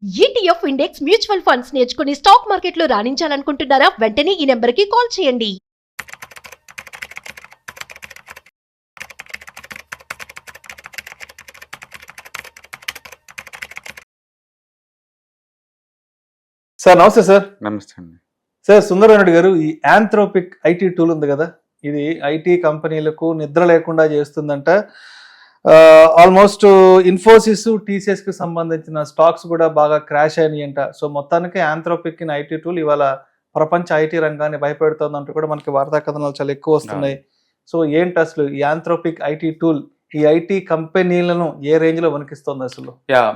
ETF index mutual funds నేర్చుకుని stock మార్కెట్లో రాణించాలనుకుంటున్నారా? వెంటనే ఈ నెంబర్కి కాల్ చేయండి. సార్ నమస్తే సార్. నమస్తే అండి. సార్ సుందరరెడ్డి గారు, ఈ యాంథ్రోపిక్ ఐటీ టూల్ ఉంది కదా, ఇది ఐటీ కంపెనీలకు నిద్ర లేకుండా చేస్తుందంట. ఆల్మోస్ట్ ఇన్ఫోసిస్, టీసీఎస్ కి సంబంధించిన స్టాక్స్ కూడా బాగా క్రాష్ అయినాయంట. సో మొత్తానికి యాంథ్రోపిక్ ఇన్ ఐటీ టూల్ ఇవాళ ప్రపంచ ఐటీ రంగాన్ని భయపెడుతోందంటూ కూడా మనకి వార్తా కథనాలు చాలా ఎక్కువ వస్తున్నాయి. సో ఏంటి అసలు ఈ యాంథ్రోపిక్ ఐటీ టూల్ ఈ ఐటీ కంపెనీలను ఏ రేంజ్ లో వణికిస్తోంది అసలు?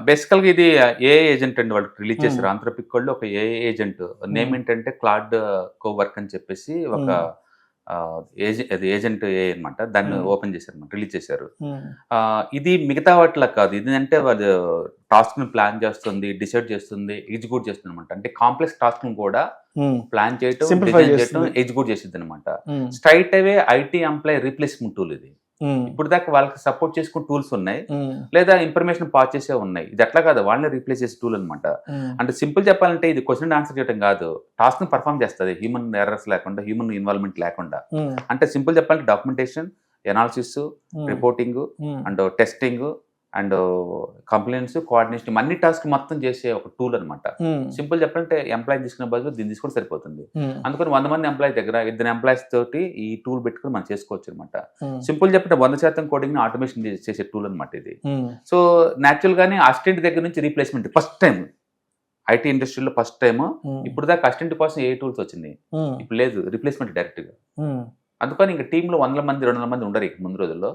బేసికల్ గా ఇది ఏఐ ఏజెంట్ అండి, వాళ్ళు రిలీజ్ చేశారు. ఆంథ్రోపిక్ వాళ్ళు ఒక ఏఐ ఏజెంట్, నేమ్ ఏంటంటే క్లాడ్ కోవర్క్ అని చెప్పేసి ఒక ఏజెంట్ ఏ అనమాట. దాన్ని ఓపెన్ చేశారు, రిలీజ్ చేశారు. ఇది మిగతా వాటిలా కాదు. ఇది అంటే వాళ్ళు టాస్క్ ని ప్లాన్ చేస్తుంది, డిసైడ్ చేస్తుంది, ఎగ్జిక్యూట్ చేస్తుంది అనమాట. అంటే కాంప్లెక్స్ టాస్క్ ని కూడా ప్లాన్ చేయటం, డిజైన్ చేయటం, ఎగ్జిక్యూట్ చేసింది అనమాట. Straight away IT employee replacement tool ఇది. ఇప్పుడు దాకా వాళ్ళకి సపోర్ట్ చేసుకునే టూల్స్ ఉన్నాయి, లేదా ఇన్ఫర్మేషన్ పాస్ చేసే ఉన్నాయి. ఇది ఎట్లా కాదు, వాళ్ళని రీప్లేస్ చేసే టూల్ అనమాట. అంటే సింపుల్ చెప్పాలంటే ఇది క్వశ్చన్ ఆన్సర్ చేయడం కాదు, టాస్క్ ని పర్ఫామ్ చేస్తుంది హ్యూమన్ ఎర్రర్స్ లేకుండా, హ్యూమన్ ఇన్వాల్వ్మెంట్ లేకుండా. అంటే సింపుల్ చెప్పాలంటే documentation, analysis, reporting and testing and complaints, coordination, అన్ని టాస్క్ మొత్తం చేసే ఒక టూల్ అనమాట. సింపుల్ చెప్పాలంటే ఎంప్లాయ్ తీసుకునే బదులు దీన్ని తీసుకుంటే సరిపోతుంది. అందుకని 100 మంది ఎంప్లాయ్ దగ్గర 2 ఎంప్లాయీస్ తోటి ఈ టూల్ పెట్టుకుని మనం చేసుకోవచ్చు అనమాట. సింపుల్ చెప్పంటే 100% కోడింగ్ ని ఆటోమేషన్ చేసే టూల్ అనమాట ఇది. సో న్యాచురల్ గానే అసిస్టెంట్ దగ్గర నుంచి రీప్లేస్మెంట్ ఫస్ట్ టైం ఐటీ ఇండస్ట్రీలో ఫస్ట్ టైం. ఇప్పుడు దాకా అసిస్టెంట్ కోసం ఏ టూల్స్ వచ్చినాయి, ఇప్పుడు లేదు, రీప్లేస్మెంట్ డైరెక్ట్ గా. అందుకని ఇంకా టీంలో 100 మంది 200 మంది ఉండరు ఇక ముందు రోజుల్లో.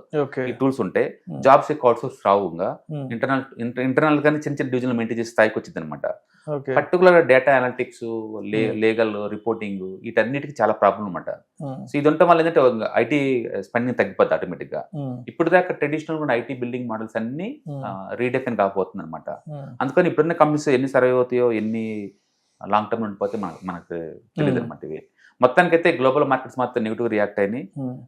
ఈ టూల్స్ ఉంటే జాబ్స్ ఎక్కువ అవుట్సోర్స్ రావుగా, ఇంటర్నల్ గానీ చిన్న చిన్న డివిజన్లు మెయింటైన్ చేసే స్థాయికి వచ్చింది అనమాట. Particular data analytics, legal reporting, వీటన్నిటికీ చాలా ప్రాబ్లం అనమాట. సో ఇది ఉండటం వల్ల ఏంటంటే ఐటీ స్పెండింగ్ తగ్గిపోద్ది ఆటోమేటిక్ గా. ఇప్పుడు దాకా ట్రెడిషనల్ కూడా ఐటీ బిల్డింగ్ మోడల్స్ అన్ని రీడెఫైన్ కాకపోతుంది అనమాట. అందుకని ఇప్పుడున్న కంపెనీస్ ఎన్ని సర్వే అవుతాయో, ఎన్ని లాంగ్ టర్మ్ ఉండిపోతే మనకు తెలియదు అనమాట. ఇవి మొత్తానికైతే గ్లోబల్ మార్కెట్స్ మొత్తం నెగిటివ్ రియాక్ట్ అయినాయి.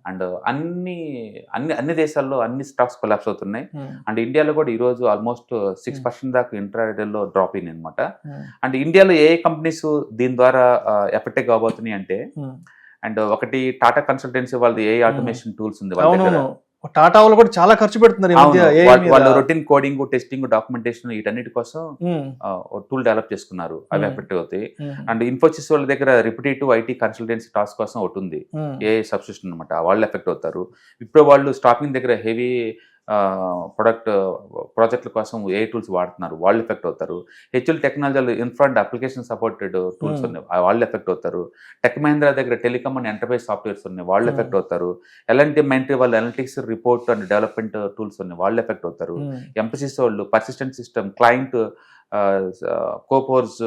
అండ్ అన్ని దేశాల్లో అన్ని స్టాక్స్ కొలాప్స్ అవుతున్నాయి. అండ్ ఇండియాలో కూడా ఈ రోజు ఆల్మోస్ట్ 6% దాకా ఇంట్రాడేలో డ్రాప్ అయింది అనమాట. అండ్ ఇండియాలో ఏ కంపెనీస్ దీని ద్వారా ఎఫెక్ట్ కాబోతున్నాయి అంటే, అండ్ ఒకటి టాటా కన్సల్టెన్సీ వాళ్ళది ఏ ఆటోమేషన్ టూల్స్ ఉంది వాళ్ళ దగ్గర. టాటా వాళ్ళు కూడా చాలా ఖర్చు పెడుతున్నారు. వాళ్ళు రొటీన్ కోడింగ్, టెస్టింగ్, డాక్యుమెంటేషన్ వీటన్నిటి కోసం టూల్ డెవలప్ చేసుకున్నారు, అవి ఎఫెక్టివ్ అవుతాయి. అండ్ ఇన్ఫోసిస్ వాళ్ళ దగ్గర రిపిటేటివ్ ఐటీ కన్సల్టెన్సీ టాస్క్ కోసం ఒకటి ఉంది, ఏ సబ్స్టిట్యూషన్ అనమాట, వాళ్ళు ఎఫెక్ట్ అవుతారు. ఇప్పుడు వాళ్ళు స్టాకింగ్ దగ్గర హెవీ ప్రాజెక్టుల కోసం ఏ టూల్స్ వాడుతున్నారు, వాళ్ళు ఎఫెక్ట్ అవుతారు. హెచ్ఎల్ టెక్నాలజీలు ఇన్ఫ్రాంట్ అప్లికేషన్ సపోర్టెడ్ టూల్స్ ఉన్నాయి, వాళ్ళు ఎఫెక్ట్ అవుతారు. టెక్ మహీంద్రా దగ్గర టెలికామ్ అండ్ ఎంటర్ప్రైజ్ సాఫ్ట్వేర్స్ ఉన్నాయి, వాళ్ళు ఎఫెక్ట్ అవుతారు. ఎల్ఎన్టీ మైంట్రీ వాళ్ళు analytics, report and development tools ఉన్నాయి, వాళ్ళు ఎఫెక్ట్ అవుతారు. ఎంపసిస్ వాళ్ళు పర్సిస్టెంట్ సిస్టమ్, క్లయింట్, కోపోర్స్,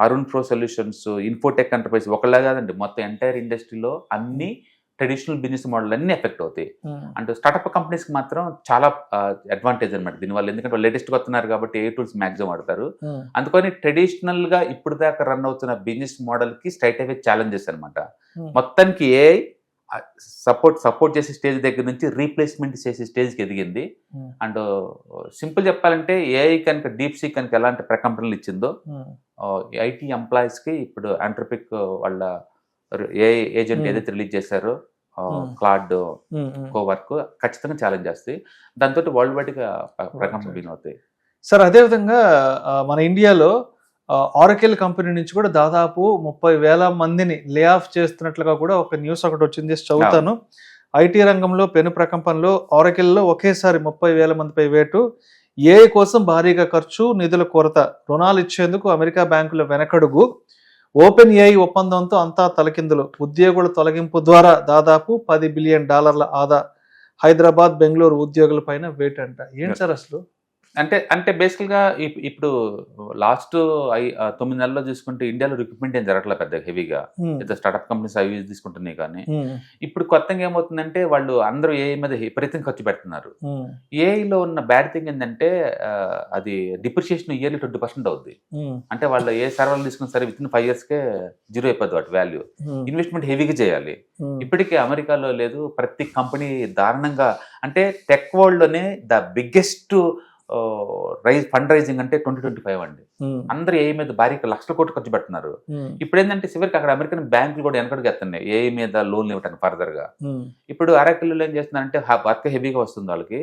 Arun pro solutions, Infotech enterprise, ఒకళ్ళే కాదండి, మొత్తం ఎంటైర్ ఇండస్ట్రీలో అన్ని ట్రెడిషనల్ బిజినెస్ మోడల్ అన్ని ఎఫెక్ట్ అవుతాయి. అంటే స్టార్ట్అప్ కంపెనీస్ కి మాత్రం చాలా అడ్వాంటేజ్ అనమాట దీనివల్ల. ఎందుకంటే లేటెస్ట్ గా వస్తున్నారు కాబట్టి ఏ టూల్స్ మాక్సిమం వాడతారు. అందుకని ట్రెడిషనల్ గా ఇప్పుడు దాకా రన్ అవుతున్న బిజినెస్ మోడల్ కి స్ట్రైట్ అవే ఛాలెంజెస్ అనమాట. మొత్తానికి ఏఐ సపోర్ట్ చేసే స్టేజ్ దగ్గర నుంచి రీప్లేస్మెంట్ చేసే స్టేజ్కి ఎదిగింది. అండ్ సింపుల్ చెప్పాలంటే ఏఐ కనుక డీప్ సీ కనుక ఎలాంటి ప్రకంపనలు ఇచ్చిందో, ఐటీ ఎంప్లాయీస్ కి ఇప్పుడు యాంథ్రోపిక్ వాళ్ళ ఏఐ ఏజెంట్ ఏదైతే రిలీజ్ చేశారో క్లాడ్ కోవర్క్ ఖచ్చితంగా ఛాలెంజ్ చేస్తాయి. దాంతో వరల్డ్ వైడ్ గా ప్రకంపనలు బిగిన్ అవుతాయి. సార్ అదేవిధంగా మన ఇండియాలో ఆరకిల్ కంపెనీ నుంచి కూడా దాదాపు 30,000 మందిని లే ఆఫ్ చేస్తున్నట్లుగా కూడా ఒక న్యూస్ ఒకటి వచ్చింది, చదువుతాను. ఐటీ రంగంలో పెను ప్రకంపనలో ఆరకిల్లో ఒకేసారి 30,000 మందిపై వేటు, ఏఐ కోసం భారీగా ఖర్చు, నిధుల కొరత, రుణాలు ఇచ్చేందుకు అమెరికా బ్యాంకుల వెనకడుగు, ఓపెన్ ఏఐ ఒప్పందంతో అంతా తలకిందులు, ఉద్యోగుల తొలగింపు ద్వారా దాదాపు $10 బిలియన్ ఆదా, హైదరాబాద్, బెంగళూరు ఉద్యోగుల పైన వేటు అంట. ఏంటి సార్ అసలు? అంటే బేసికల్ గా ఇప్పుడు లాస్ట్ 9 నెలల్లో చూసుకుంటే ఇండియాలో రిక్రూట్మెంట్ ఏం జరగట్లేదు పెద్ద హెవీగా. పెద్ద స్టార్ట్అప్ కంపెనీస్ అవి తీసుకుంటున్నాయి. కానీ ఇప్పుడు కొత్తగా ఏమవుతుందంటే వాళ్ళు అందరూ ఏఐ మీద విపరీతంగా ఖర్చు పెడుతున్నారు. ఏఐలో ఉన్న బ్యాడ్ థింగ్ ఏంటంటే అది డిప్రిషియేషన్ ఇయర్లీ 20% అవుద్ది. అంటే వాళ్ళు ఏ సర్వర్లు తీసుకున్నా సరే with in 5 years K zero అయిపోద్ది వాటి వాల్యూ. ఇన్వెస్ట్మెంట్ హెవీగా చేయాలి. ఇప్పటికే అమెరికాలో లేదు, ప్రతి కంపెనీ దారుణంగా, అంటే టెక్ వరల్డ్ లోనే ద బిగ్గెస్ట్ ఫండ్ రైజింగ్ అంటే 2025 అండి. అందరూ ఏఐ మీద భారీ లక్షల కోట్లు ఖర్చు పెడుతున్నారు. ఇప్పుడు ఏంటంటే చివరికి అక్కడ అమెరికన్ బ్యాంకులు కూడా వెనకడికి ఎత్తున్నాయి ఏఐ మీద లోన్లు ఇవ్వడానికి ఫర్దర్ గా. ఇప్పుడు అరకిల్లో ఏం చేస్తున్నారంటే వర్క్ హెవీగా వస్తుంది వాళ్ళకి,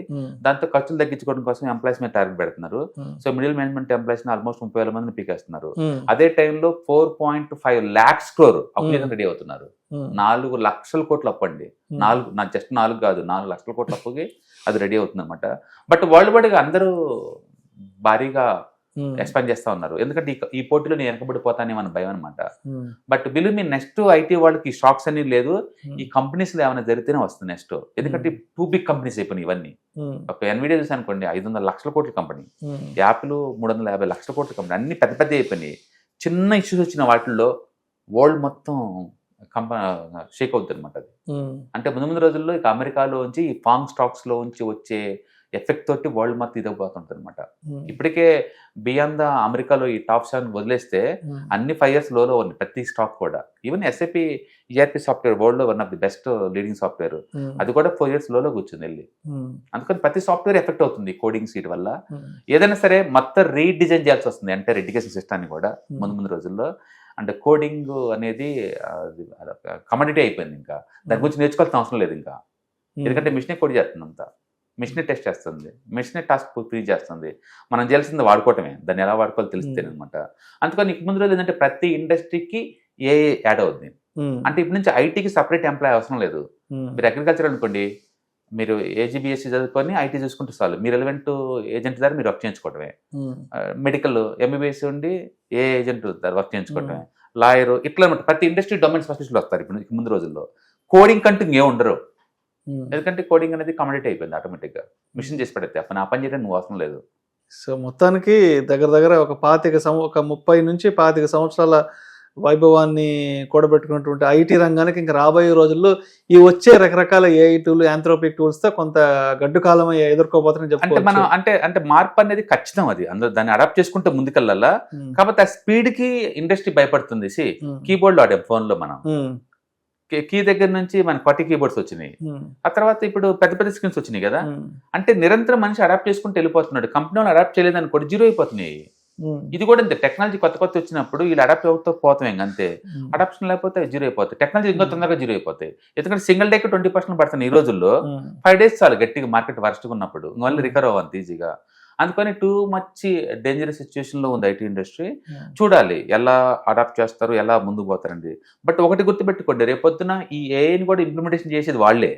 దాంతో ఖర్చులు తగ్గించుకోవడం కోసం ఎంప్లాయీస్ మీద టార్గెట్ పెడుతున్నారు. So middle management employees almost 30,000 మందిని పీకేస్తున్నారు. అదే టైంలో 4.5 lakhs crore అప్పు రెడీ అవుతున్నారు. 4 లక్షల కోట్ల అప్పు అండి. జస్ట్ 4 కాదు, 4 లక్షల కోట్ల అప్పుకి అది రెడీ అవుతుంది అనమాట. బట్ వరల్డ్ వైడ్ గా అందరూ భారీగా ఎక్స్పాండ్ చేస్తా ఉన్నారు. ఎందుకంటే ఈ పోటీలో నేను వెనకబడిపోతానేమో అని భయం అనమాట. But believe me next IT వాళ్ళకి షాక్స్ అని లేదు. ఈ కంపెనీస్ లో ఏమైనా జరిగితేనే వస్తుంది నెక్స్ట్. ఎందుకంటే 2 big కంపెనీస్ అయిపోయినాయి ఇవన్నీ. ఒక ఎన్విడియా చూసి అనుకోండి 500 లక్షల కోట్ల కంపెనీ, యాపిల్ 350 లక్షల కోట్ల కంపెనీ, అన్ని పెద్ద పెద్ద అయిపోయినాయి. చిన్న ఇష్యూస్ వచ్చిన వాటిల్లో వరల్డ్ మొత్తం షేక్ అవుతుంది అనమాట అది. అంటే ముందు రోజుల్లో ఇక అమెరికాలో నుంచి ఈ ఫాంగ్ స్టాక్స్ లో నుంచి వచ్చే ఎఫెక్ట్ తోటి వరల్డ్ మొత్తం ఇదైపోతుంటుంది అనమాట. ఇప్పటికే బియాండ్ అమెరికాలో ఈ టాప్ స్టాక్ వదిలేస్తే అన్ని 5 years లోలో ఉన్నాయి ప్రతి స్టాక్ కూడా. Even SAP ERP software world లో 1 of the best leading software, అది కూడా 4 years లోలో కూర్చుంది వెళ్ళి. అందుకని ప్రతి సాఫ్ట్వేర్ ఎఫెక్ట్ అవుతుంది కోడింగ్ సీట్ వల్ల. ఏదైనా సరే మొత్తం రీడిజైన్ చేయాల్సి వస్తుంది ఎంటైర్ ఎడ్యుకేషన్ సిస్టాన్ని కూడా ముందు రోజుల్లో. అంటే కోడింగ్ అనేది కమోడిటీ అయిపోయింది. ఇంకా దాని గురించి నేర్చుకోవాల్సిన అవసరం లేదు ఇంకా. ఎందుకంటే మిషనే కోడ్ చేస్తుంది అంతా, మిషనే టెస్ట్ చేస్తుంది, మిషనే టాస్క్ ఫ్రీ చేస్తుంది. మనం చేయాల్సింది వాడుకోవటమే, దాన్ని ఎలా వాడుకోవాలో తెలుస్తుంది అనమాట. అందుకని ముందు రోజు ఏంటంటే ప్రతి ఇండస్ట్రీకి ఏ యాడ్ అవుద్ది. అంటే ఇప్పటి నుంచి ఐటీకి సపరేట్ ఎంప్లాయ్ అవసరం లేదు. మీరు అగ్రికల్చర్ అనుకోండి, మీరు ఏజీబీఎస్సీ చదువుకొని ఐటీ చూసుకుంటే చాలు, మీరు రెలవెంట్ ఏజెంట్ ద్వారా మీరు వర్క్ చేయించుకోవడమే. మెడికల్ ఎంబీబీఎస్ ఉండి ఏ ఏజెంట్ వర్క్ చేయించుకోవడమే. లాయర్ ఇట్లా అనమాట. ప్రతి ఇండస్ట్రీ డొమైన్ స్పెషలిస్టులు వస్తారు ఇప్పుడు ముందు రోజుల్లో. కోడింగ్ కంటూ ఇంకే ఉండరు. ఎందుకంటే కోడింగ్ అనేది కమోడిటీ అయిపోయింది ఆటోమేటిక్గా. మిషన్ చేసి పెడితే ఆ పని చేయడానికి నువ్వు అవసరం లేదు. సో మొత్తానికి దగ్గర ఒక 30 నుంచి 25 సంవత్సరాల వైభవాన్ని కూడబెట్టుకున్నటువంటి ఐటీ రంగానికి ఇంకా రాబోయే రోజుల్లో ఈ వచ్చే రకరకాల ఏఐ టూల్, యాంథ్రోపిక్ టూల్స్ తో కొంత గడ్డు కాలం ఎదుర్కోబోతుందని చెప్పుకోవచ్చు. అంటే మనం అంటే మార్పు అనేది ఖచ్చితం, అది అందరూ దాన్ని అడాప్ట్ చేసుకుంటే ముందుకెళ్ళాలా. కాబట్టి ఆ స్పీడ్ కి ఇండస్ట్రీ భయపడుతుంది. కీబోర్డ్ ఆడాం ఫోన్ లో, మనం కీ దగ్గర నుంచి మన 40 కీబోర్డ్స్ వచ్చినాయి. ఆ తర్వాత ఇప్పుడు పెద్ద పెద్ద స్క్రీన్స్ వచ్చినాయి కదా. అంటే నిరంతరం మనిషి అడాప్ట్ చేసుకుంటూ వెళ్ళిపోతున్నాడు. కంపెనీ వాళ్ళు అడాప్ట్ చేయలేదు అనుకోండి, జీరో అయిపోతున్నాయి. ఇది కూడా అంతే, టెక్నాలజీ కొత్త వచ్చినప్పుడు వీళ్ళు అడాప్ట్ అవుతూ పోతాం అంతే. అడాప్షన్ లేకపోతే జీరో అయిపోతాయి. టెక్నాలజీ ఇంకా తొందరగా జీరో అయిపోతాయి. ఎందుకంటే సింగిల్ డేకి 20% పడుతుంది ఈ రోజుల్లో. 5 days చాలు గట్టిగా మార్కెట్ వర్స్ట్గా ఉన్నప్పుడు, మళ్ళీ రికవర్ అవ్వాలి ఈజీగా. అందుకని టూ మచ్ డేంజరస్ సిచ్యువేషన్ లో ఉంది ఐటీ ఇండస్ట్రీ. చూడాలి ఎలా అడాప్ట్ చేస్తారు, ఎలా ముందుకు పోతారండి. బట్ ఒకటి గుర్తుపెట్టుకోండి, రేపొద్దున ఈ ఏఐని కూడా ఇంప్లిమెంటేషన్ చేసేది వాళ్ళే.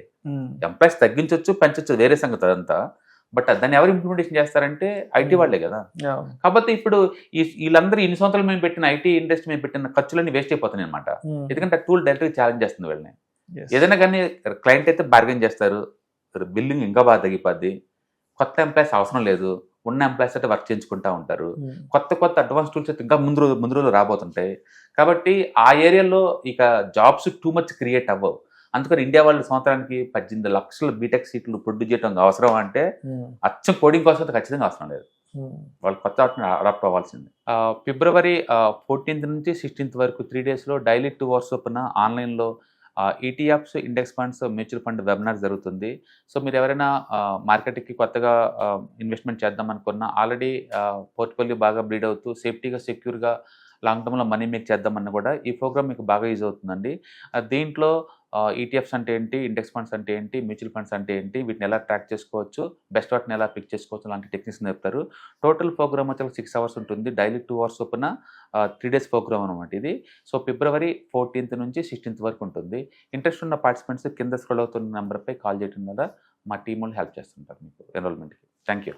ఎంప్లాయీస్ తగ్గించవచ్చు, పెంచవచ్చు, వేరే సంగతి అదంతా. బట్ దాన్ని ఎవరు ఇంప్లిమెంటేషన్ చేస్తారంటే ఐటీ వాళ్ళే కదా. కాబట్టి ఇప్పుడు వీళ్ళందరూ ఇన్ని సంవత్సరాలు మేము పెట్టిన ఐటీ ఇండస్ట్రీ మేము పెట్టిన ఖర్చులన్నీ వేస్ట్ అయిపోతున్నాయి అనమాట. ఎందుకంటే ఆ టూల్ డైరెక్ట్గా ఛాలెంజ్ చేస్తుంది వీళ్ళని. ఏదైనా కానీ క్లయింట్ అయితే బార్గెన్ చేస్తారు, బిల్లింగ్ ఇంకా బాగా తగ్గిపోద్ది, కొత్త ఎంప్లాయీస్ అవసరం లేదు, ఉన్న ఎంప్లాయీస్ అయితే వర్క్ చేయించుకుంటా ఉంటారు, కొత్త అడ్వాన్స్ టూల్స్ అయితే ఇంకా ముందు రోజులు రాబోతుంటాయి. కాబట్టి ఆ ఏరియాలో ఇక జాబ్స్ టూ మచ్ క్రియేట్ అవ్వవు. అందుకని ఇండియా వాళ్ళు సంవత్సరానికి 18 లక్షల బీటెక్ సీట్లు ప్రొడ్యూస్ చేయడం అవసరం అంటే అచ్చం కోడింగ్ కోసం అయితే ఖచ్చితంగా అవసరం లేదు. వాళ్ళు కొత్త అడాప్ట్ అవ్వాల్సింది. February 14th నుంచి 16th వరకు 3 days డైలీ 2 hours చొప్పున ఆన్లైన్లో ETFs, index funds, mutual fund webinar జరుగుతుంది. సో మీరు ఎవరైనా మార్కెట్కి కొత్తగా ఇన్వెస్ట్మెంట్ చేద్దాం అనుకున్నా, ఆల్రెడీ పోర్ట్ఫోలియో బాగా బ్లీడ్ అవుతూ సేఫ్టీగా సెక్యూర్గా లాంగ్ టర్మ్లో మనీ మేక్ చేద్దామన్నా కూడా ఈ ప్రోగ్రామ్ మీకు బాగా యూజ్ అవుతుందండి. దీంట్లో ఈటీఎఫ్స్ అంటే ఏంటి, ఇండెక్స్ ఫండ్స్ అంటే ఏంటి, మ్యూచువల్ ఫండ్స్ అంటే ఏంటి, వీటిని ఎలా ట్రాక్ చేసుకోవచ్చు, బెస్ట్ వాటిని ఎలా పిక్ చేసుకోవచ్చు, లాంటి టెక్నిక్స్ నేర్పుతారు. టోటల్ ప్రోగ్రామ్ వచ్చి 6 hours ఉంటుంది. డైలీ 2 hours చొప్పున 3 days ప్రోగ్రామ్ అనమాట ఇది. సో February 14th నుంచి 16th వరకు ఉంటుంది. ఇంట్రెస్ట్ ఉన్న పార్టిసిపెంట్స్ కింద స్క్రోల్ అవుతున్న నెంబర్పై కాల్ చేయడం వల్ల మా టీం వాళ్ళు హెల్ప్ చేస్తుంటారు మీకు ఎన్రోల్మెంట్కి. Thank you.